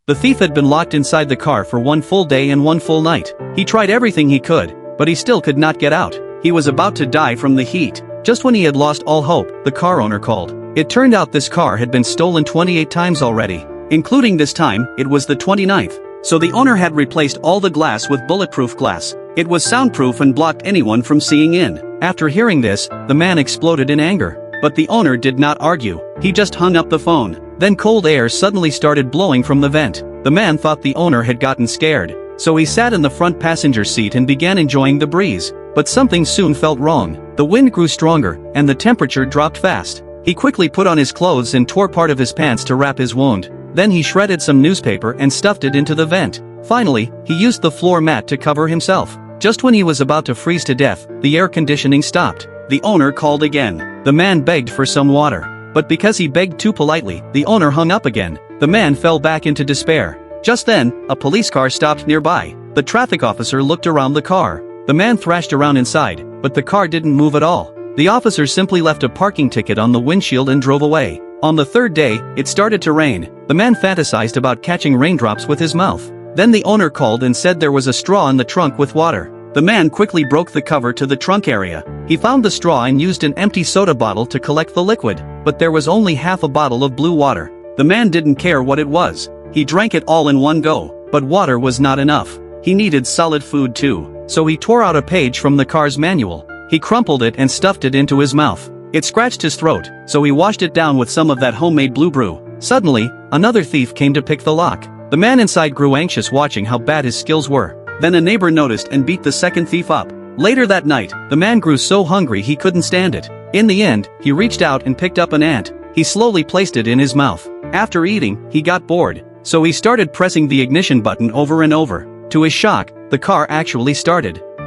The thief had been locked inside the car for one full day and one full night. He tried everything he could, but he still could not get out. He was about to die from the heat. Just when he had lost all hope, the car owner called. It turned out this car had been stolen 28 times already. Including this time, it was the 29th. So the owner had replaced all the glass with bulletproof glass. It was soundproof and blocked anyone from seeing in. After hearing this, the man exploded in anger. But the owner did not argue. He just hung up the phone. Then cold air suddenly started blowing from the vent. The man thought the owner had gotten scared. So he sat in the front passenger seat and began enjoying the breeze. But something soon felt wrong. The wind grew stronger, and the temperature dropped fast. He quickly put on his clothes and tore part of his pants to wrap his wound. Then he shredded some newspaper and stuffed it into the vent. Finally, he used the floor mat to cover himself. Just when he was about to freeze to death, the air conditioning stopped. The owner called again. The man begged for some water. But because he begged too politely, the owner hung up again. The man fell back into despair. Just then, a police car stopped nearby. The traffic officer looked around the car. The man thrashed around inside, but the car didn't move at all. The officer simply left a parking ticket on the windshield and drove away. On the third day, it started to rain. The man fantasized about catching raindrops with his mouth. Then the owner called and said there was a straw in the trunk with water. The man quickly broke the cover to the trunk area. He found the straw and used an empty soda bottle to collect the liquid, but there was only half a bottle of blue water. The man didn't care what it was. He drank it all in one go, but water was not enough. He needed solid food too, so he tore out a page from the car's manual. He crumpled it and stuffed it into his mouth. It scratched his throat, so he washed it down with some of that homemade blue brew. Suddenly, another thief came to pick the lock. The man inside grew anxious watching how bad his skills were. Then a neighbor noticed and beat the second thief up. Later that night, the man grew so hungry he couldn't stand it. In the end, he reached out and picked up an ant. He slowly placed it in his mouth. After eating, he got bored. So he started pressing the ignition button over and over. To his shock, the car actually started.